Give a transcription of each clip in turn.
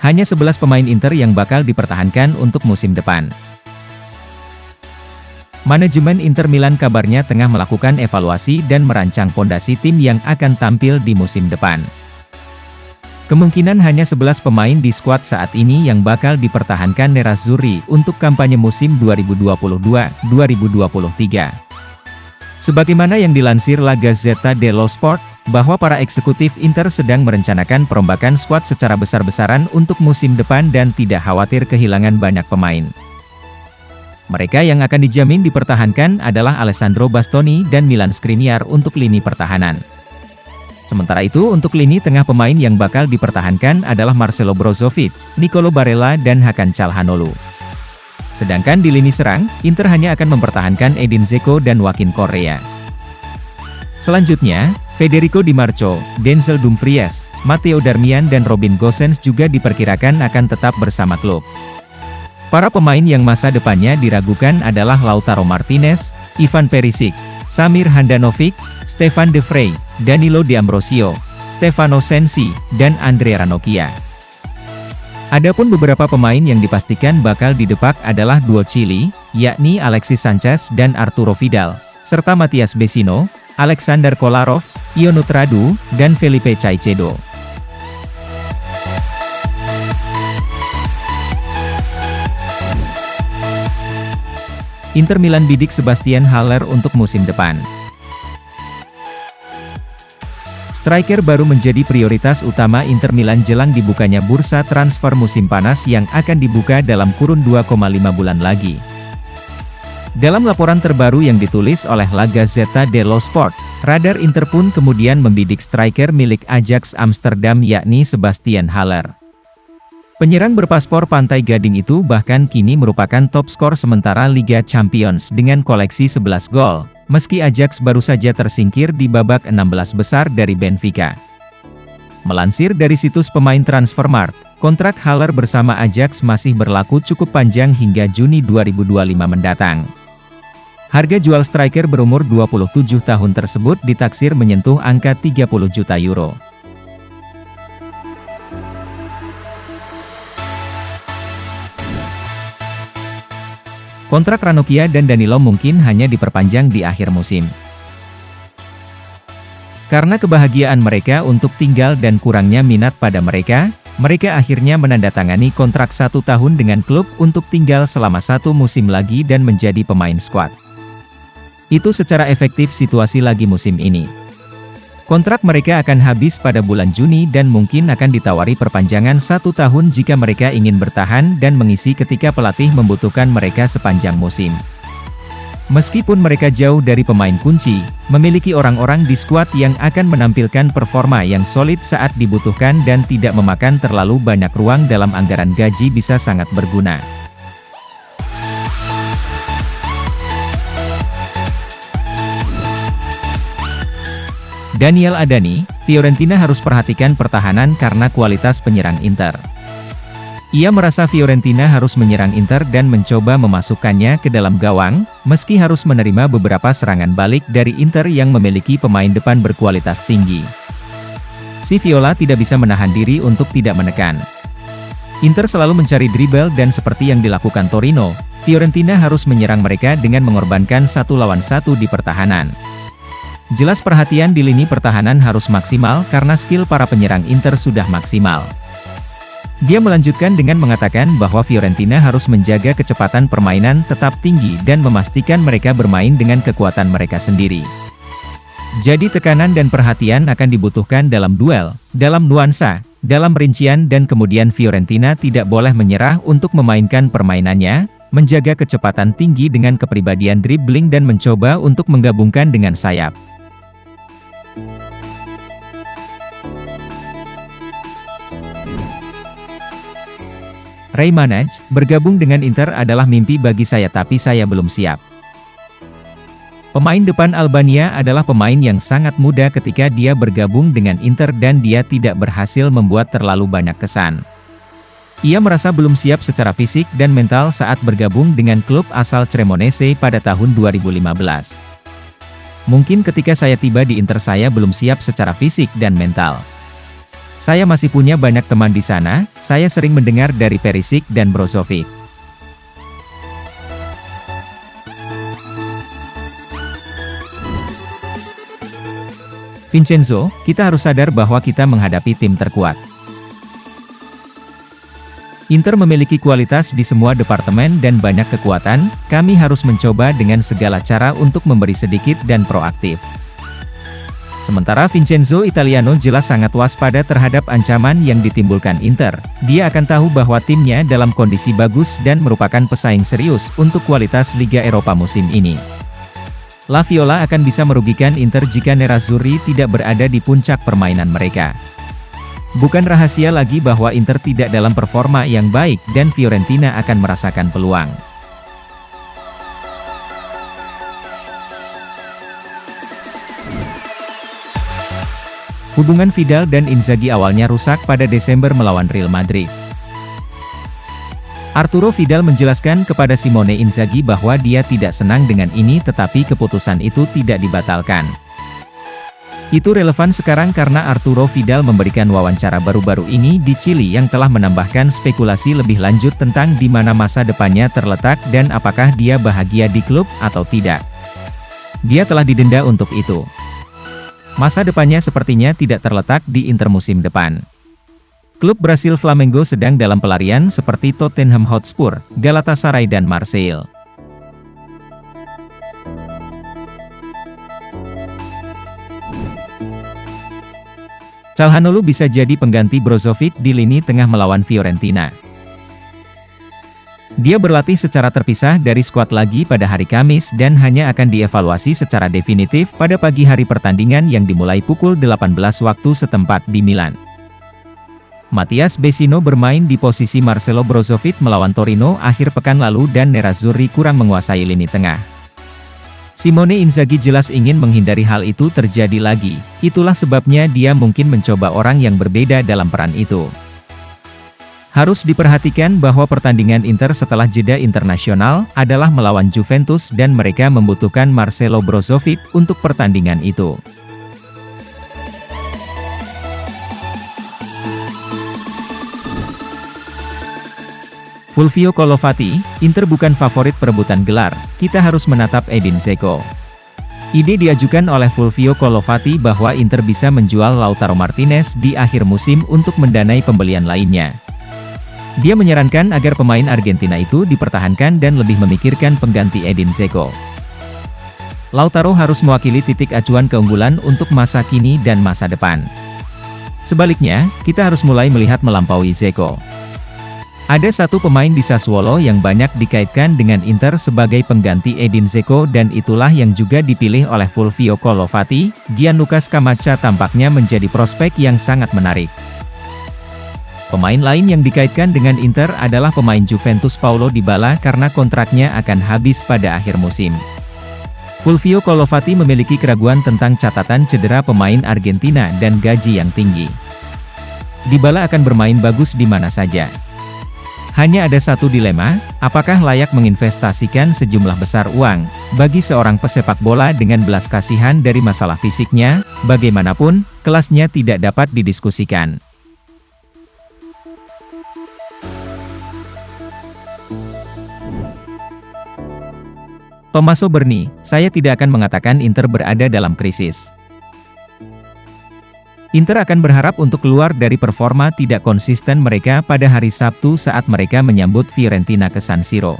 Hanya 11 pemain Inter yang bakal dipertahankan untuk musim depan. Manajemen Inter Milan kabarnya tengah melakukan evaluasi dan merancang pondasi tim yang akan tampil di musim depan. Kemungkinan hanya 11 pemain di skuad saat ini yang bakal dipertahankan Nerazzurri untuk kampanye musim 2022-2023. Sebagaimana yang dilansir La Gazzetta dello Sport, bahwa para eksekutif Inter sedang merencanakan perombakan skuad secara besar-besaran untuk musim depan dan tidak khawatir kehilangan banyak pemain. Mereka yang akan dijamin dipertahankan adalah Alessandro Bastoni dan Milan Skriniar untuk lini pertahanan. Sementara itu untuk lini tengah pemain yang bakal dipertahankan adalah Marcelo Brozovic, Nicolo Barella dan Hakan Calhanoglu. Sedangkan di lini serang, Inter hanya akan mempertahankan Edin Dzeko dan Joaquin Correa. Selanjutnya, Federico Di Marco, Denzel Dumfries, Matteo Darmian dan Robin Gosens juga diperkirakan akan tetap bersama klub. Para pemain yang masa depannya diragukan adalah Lautaro Martinez, Ivan Perisic, Samir Handanovic, Stefan De Vrij, Danilo D'Ambrosio, Stefano Sensi, dan Andre Ranocchia. Adapun beberapa pemain yang dipastikan bakal didepak adalah duo Chili, yakni Alexis Sanchez dan Arturo Vidal, serta Matias Vecino, Alexander Kolarov, Ionut Radu, dan Felipe Caicedo. Inter Milan bidik Sebastian Haller untuk musim depan. Striker baru menjadi prioritas utama Inter Milan jelang dibukanya bursa transfer musim panas yang akan dibuka dalam kurun 2,5 bulan lagi. Dalam laporan terbaru yang ditulis oleh La Gazzetta dello Sport, radar Inter pun kemudian membidik striker milik Ajax Amsterdam yakni Sebastian Haller. Penyerang berpaspor Pantai Gading itu bahkan kini merupakan top skor sementara Liga Champions dengan koleksi 11 gol, meski Ajax baru saja tersingkir di babak 16 besar dari Benfica. Melansir dari situs pemain Transfermarkt, kontrak Haller bersama Ajax masih berlaku cukup panjang hingga Juni 2025 mendatang. Harga jual striker berumur 27 tahun tersebut ditaksir menyentuh angka 30 juta euro. Kontrak Ranocchia dan Danilo mungkin hanya diperpanjang di akhir musim. Karena kebahagiaan mereka untuk tinggal dan kurangnya minat pada mereka akhirnya menandatangani kontrak 1 tahun dengan klub untuk tinggal selama 1 musim lagi dan menjadi pemain skuad. Itu secara efektif situasi lagi musim ini. Kontrak mereka akan habis pada bulan Juni dan mungkin akan ditawari perpanjangan 1 tahun jika mereka ingin bertahan dan mengisi ketika pelatih membutuhkan mereka sepanjang musim. Meskipun mereka jauh dari pemain kunci, memiliki orang-orang di skuad yang akan menampilkan performa yang solid saat dibutuhkan dan tidak memakan terlalu banyak ruang dalam anggaran gaji bisa sangat berguna. Daniel Adani, Fiorentina harus perhatikan pertahanan karena kualitas penyerang Inter. Ia merasa Fiorentina harus menyerang Inter dan mencoba memasukkannya ke dalam gawang, meski harus menerima beberapa serangan balik dari Inter yang memiliki pemain depan berkualitas tinggi. Si Viola tidak bisa menahan diri untuk tidak menekan. Inter selalu mencari dribble dan seperti yang dilakukan Torino, Fiorentina harus menyerang mereka dengan mengorbankan 1 lawan 1 di pertahanan. Jelas perhatian di lini pertahanan harus maksimal karena skill para penyerang Inter sudah maksimal. Dia melanjutkan dengan mengatakan bahwa Fiorentina harus menjaga kecepatan permainan tetap tinggi dan memastikan mereka bermain dengan kekuatan mereka sendiri. Jadi tekanan dan perhatian akan dibutuhkan dalam duel, dalam nuansa, dalam rincian dan kemudian Fiorentina tidak boleh menyerah untuk memainkan permainannya, menjaga kecepatan tinggi dengan kepribadian dribbling dan mencoba untuk menggabungkan dengan sayap. Ray Manaj, bergabung dengan Inter adalah mimpi bagi saya tapi saya belum siap. Pemain depan Albania adalah pemain yang sangat muda ketika dia bergabung dengan Inter dan dia tidak berhasil membuat terlalu banyak kesan. Ia merasa belum siap secara fisik dan mental saat bergabung dengan klub asal Cremonese pada tahun 2015. Mungkin ketika saya tiba di Inter saya belum siap secara fisik dan mental. Saya masih punya banyak teman di sana, saya sering mendengar dari Perisic dan Brozovic. Vincenzo, kita harus sadar bahwa kita menghadapi tim terkuat. Inter memiliki kualitas di semua departemen dan banyak kekuatan, kami harus mencoba dengan segala cara untuk memberi sedikit dan proaktif. Sementara Vincenzo Italiano jelas sangat waspada terhadap ancaman yang ditimbulkan Inter. Dia akan tahu bahwa timnya dalam kondisi bagus dan merupakan pesaing serius untuk kualitas Liga Eropa musim ini. La Viola akan bisa merugikan Inter jika Nerazzurri tidak berada di puncak permainan mereka. Bukan rahasia lagi bahwa Inter tidak dalam performa yang baik dan Fiorentina akan merasakan peluang. Hubungan Vidal dan Inzaghi awalnya rusak pada Desember melawan Real Madrid. Arturo Vidal menjelaskan kepada Simone Inzaghi bahwa dia tidak senang dengan ini tetapi keputusan itu tidak dibatalkan. Itu relevan sekarang karena Arturo Vidal memberikan wawancara baru-baru ini di Chili yang telah menambahkan spekulasi lebih lanjut tentang di mana masa depannya terletak dan apakah dia bahagia di klub atau tidak. Dia telah didenda untuk itu. Masa depannya sepertinya tidak terletak di Inter musim depan. Klub Brasil Flamengo sedang dalam pelarian seperti Tottenham Hotspur, Galatasaray dan Marseille. Calhanoglu bisa jadi pengganti Brozovic di lini tengah melawan Fiorentina. Dia berlatih secara terpisah dari skuad lagi pada hari Kamis dan hanya akan dievaluasi secara definitif pada pagi hari pertandingan yang dimulai pukul 18 waktu setempat di Milan. Mathias Vecino bermain di posisi Marcelo Brozovic melawan Torino akhir pekan lalu dan Nerazzurri kurang menguasai lini tengah. Simone Inzaghi jelas ingin menghindari hal itu terjadi lagi, itulah sebabnya dia mungkin mencoba orang yang berbeda dalam peran itu. Harus diperhatikan bahwa pertandingan Inter setelah jeda internasional adalah melawan Juventus dan mereka membutuhkan Marcelo Brozovic untuk pertandingan itu. Fulvio Colovati, Inter bukan favorit perebutan gelar, kita harus menatap Edin Dzeko. Ide diajukan oleh Fulvio Colovati bahwa Inter bisa menjual Lautaro Martinez di akhir musim untuk mendanai pembelian lainnya. Dia menyarankan agar pemain Argentina itu dipertahankan dan lebih memikirkan pengganti Edin Dzeko. Lautaro harus mewakili titik acuan keunggulan untuk masa kini dan masa depan. Sebaliknya, kita harus mulai melihat melampaui Dzeko. Ada satu pemain di Sassuolo yang banyak dikaitkan dengan Inter sebagai pengganti Edin Dzeko dan itulah yang juga dipilih oleh Fulvio Colovati. Gianluca Scamacca tampaknya menjadi prospek yang sangat menarik. Pemain lain yang dikaitkan dengan Inter adalah pemain Juventus Paulo Dybala karena kontraknya akan habis pada akhir musim. Fulvio Colovati memiliki keraguan tentang catatan cedera pemain Argentina dan gaji yang tinggi. Dybala akan bermain bagus di mana saja. Hanya ada satu dilema, apakah layak menginvestasikan sejumlah besar uang bagi seorang pesepak bola dengan belas kasihan dari masalah fisiknya? Bagaimanapun, kelasnya tidak dapat didiskusikan. Tommaso Berni, saya tidak akan mengatakan Inter berada dalam krisis. Inter akan berharap untuk keluar dari performa tidak konsisten mereka pada hari Sabtu saat mereka menyambut Fiorentina ke San Siro.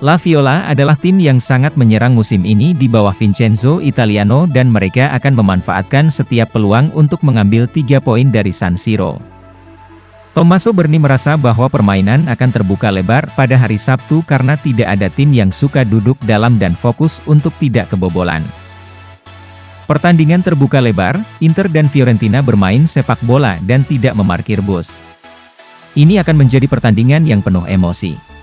La Viola adalah tim yang sangat menyerang musim ini di bawah Vincenzo Italiano dan mereka akan memanfaatkan setiap peluang untuk mengambil 3 poin dari San Siro. Tommaso Berni merasa bahwa permainan akan terbuka lebar pada hari Sabtu karena tidak ada tim yang suka duduk dalam dan fokus untuk tidak kebobolan. Pertandingan terbuka lebar, Inter dan Fiorentina bermain sepak bola dan tidak memarkir bus. Ini akan menjadi pertandingan yang penuh emosi.